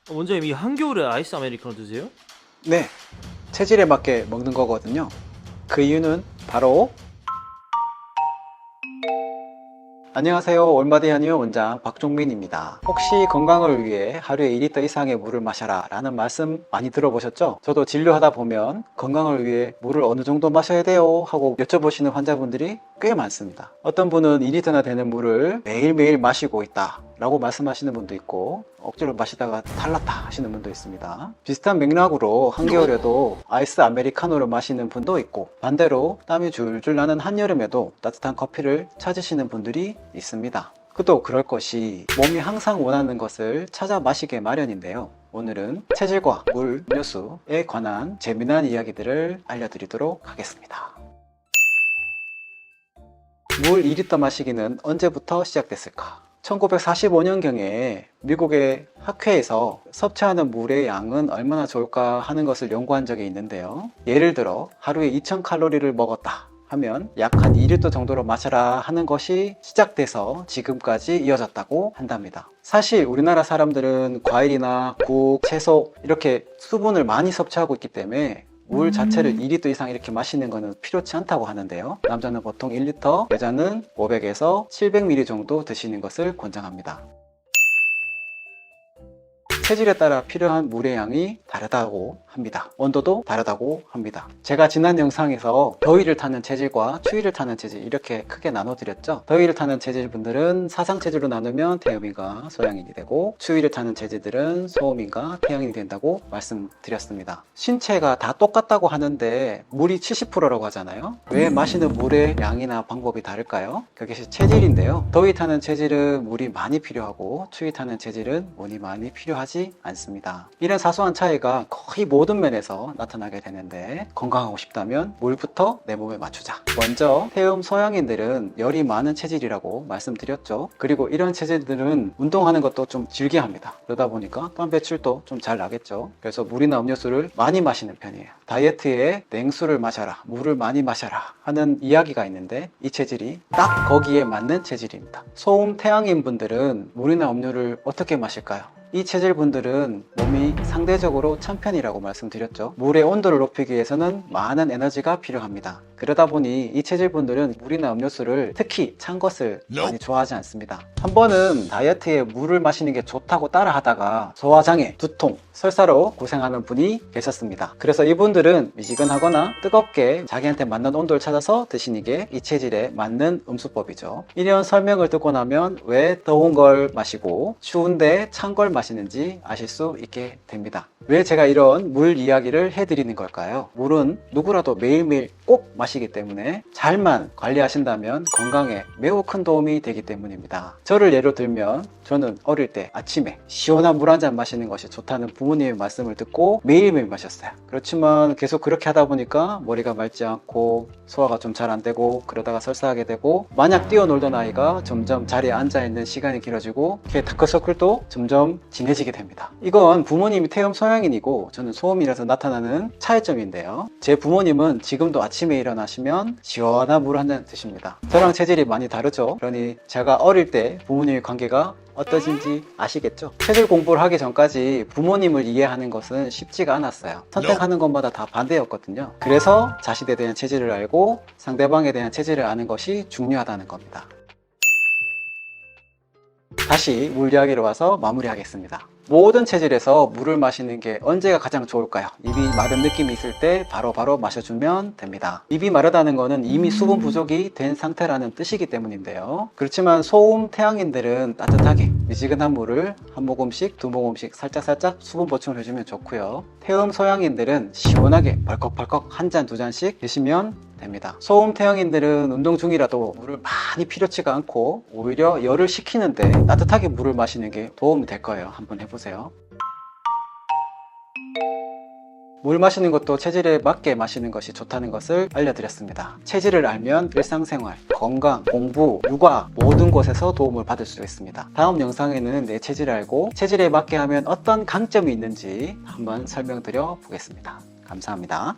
원장님, 이 한겨울에 아이스 아메리카노 드세요? 네, 체질에 맞게 먹는 거거든요. 그 이유는 바로 안녕하세요. 올마디 한의원 원장 박종민입니다. 혹시 건강을 위해 하루에 2리터 이상의 물을 마셔라 라는 말씀 많이 들어보셨죠? 저도 진료하다 보면 건강을 위해 물을 어느 정도 마셔야 돼요 하고 여쭤보시는 환자분들이 꽤 많습니다. 어떤 분은 2리터나 되는 물을 매일매일 마시고 있다 라고 말씀하시는 분도 있고, 억지로 마시다가 탈났다 하시는 분도 있습니다. 비슷한 맥락으로 한겨울에도 아이스 아메리카노를 마시는 분도 있고, 반대로 땀이 줄줄 나는 한여름에도 따뜻한 커피를 찾으시는 분들이 있습니다. 그도 그럴 것이 몸이 항상 원하는 것을 찾아 마시게 마련인데요. 오늘은 체질과 물, 음료수에 관한 재미난 이야기들을 알려드리도록 하겠습니다. 물 2리터 마시기는 언제부터 시작됐을까? 1945년경에 미국의 학회에서 섭취하는 물의 양은 얼마나 좋을까 하는 것을 연구한 적이 있는데요. 예를 들어 하루에 2000칼로리를 먹었다 하면 약 한 2리터 정도로 마셔라 하는 것이 시작돼서 지금까지 이어졌다고 한답니다. 사실 우리나라 사람들은 과일이나 국, 채소 이렇게 수분을 많이 섭취하고 있기 때문에 물 자체를 2리터 이상 이렇게 마시는 것은 필요치 않다고 하는데요. 남자는 보통 1리터, 여자는 500에서 700ml 정도 드시는 것을 권장합니다. 체질에 따라 필요한 물의 양이 다르다고 합니다. 온도도 다르다고 합니다. 제가 지난 영상에서 더위를 타는 체질과 추위를 타는 체질 이렇게 크게 나눠드렸죠. 더위를 타는 체질분들은 사상체질로 나누면 태음인과 소양인이 되고, 추위를 타는 체질들은 소음인과 태양인이 된다고 말씀드렸습니다. 신체가 다 똑같다고 하는데 물이 70%라고 하잖아요. 왜 마시는 물의 양이나 방법이 다를까요? 그것이 체질인데요. 더위 타는 체질은 물이 많이 필요하고, 추위 타는 체질은 물이 많이 필요하지 않습니다. 이런 사소한 차이가 거의 모든 면에서 나타나게 되는데, 건강하고 싶다면 물부터 내 몸에 맞추자. 먼저 태음 소양인들은 열이 많은 체질이라고 말씀드렸죠. 그리고 이런 체질들은 운동하는 것도 좀 즐겨 합니다. 그러다 보니까 땀 배출도 좀 잘 나겠죠. 그래서 물이나 음료수를 많이 마시는 편이에요. 다이어트에 냉수를 마셔라, 물을 많이 마셔라 하는 이야기가 있는데, 이 체질이 딱 거기에 맞는 체질입니다. 소음 태양인 분들은 물이나 음료를 어떻게 마실까요? 이 체질 분들은 몸이 상대적으로 찬 편이라고 말씀드렸죠. 물의 온도를 높이기 위해서는 많은 에너지가 필요합니다. 그러다 보니 이 체질 분들은 물이나 음료수를, 특히 찬 것을 많이 좋아하지 않습니다. 한 번은 다이어트에 물을 마시는 게 좋다고 따라 하다가 소화장애, 두통, 설사로 고생하는 분이 계셨습니다. 그래서 이분들은 미지근하거나 뜨겁게 자기한테 맞는 온도를 찾아서 드시는 게 이 체질에 맞는 음수법이죠. 이런 설명을 듣고 나면 왜 더운 걸 마시고 추운데 찬 걸 마시는지 아실 수 있게 됩니다. 왜 제가 이런 물 이야기를 해드리는 걸까요? 물은 누구라도 매일매일 꼭 마시기 때문에 잘만 관리하신다면 건강에 매우 큰 도움이 되기 때문입니다. 저를 예로 들면, 저는 어릴 때 아침에 시원한 물 한 잔 마시는 것이 좋다는 부모님의 말씀을 듣고 매일매일 마셨어요. 그렇지만 계속 그렇게 하다 보니까 머리가 맑지 않고 소화가 좀 잘 안 되고, 그러다가 설사하게 되고, 마냥 뛰어놀던 아이가 점점 자리에 앉아있는 시간이 길어지고, 이렇게 다크서클도 점점 진해지게 됩니다. 이건 부모님이 태음 소양인이고 저는 소음이라서 나타나는 차이점인데요. 제 부모님은 지금도 아침에 일어나시면 시원한 물 한 잔 드십니다. 저랑 체질이 많이 다르죠. 그러니 제가 어릴 때 부모님의 관계가 어떠신지 아시겠죠? 체질 공부를 하기 전까지 부모님을 이해하는 것은 쉽지가 않았어요. 선택하는 것마다 다 반대였거든요. 그래서 자신에 대한 체질을 알고 상대방에 대한 체질을 아는 것이 중요하다는 겁니다. 다시 물 이야기로 와서 마무리하겠습니다. 모든 체질에서 물을 마시는 게 언제가 가장 좋을까요? 입이 마른 느낌이 있을 때 바로 마셔주면 됩니다. 입이 마르다는 것은 이미 수분 부족이 된 상태라는 뜻이기 때문인데요. 그렇지만 소음 태양인들은 따뜻하게 미지근한 물을 한 모금씩, 두 모금씩 살짝 수분 보충을 해주면 좋고요. 태음 소양인들은 시원하게 벌컥벌컥 한 잔, 두 잔씩 드시면 됩니다. 소음 태양인들은 운동 중이라도 물을 많이 필요치가 않고 오히려 열을 식히는데 따뜻하게 물을 마시는 게 도움이 될 거예요. 한번 해보세요. 물 마시는 것도 체질에 맞게 마시는 것이 좋다는 것을 알려드렸습니다. 체질을 알면 일상생활, 건강, 공부, 육아 모든 곳에서 도움을 받을 수 있습니다. 다음 영상에는 내 체질을 알고 체질에 맞게 하면 어떤 강점이 있는지 한번 설명드려 보겠습니다. 감사합니다.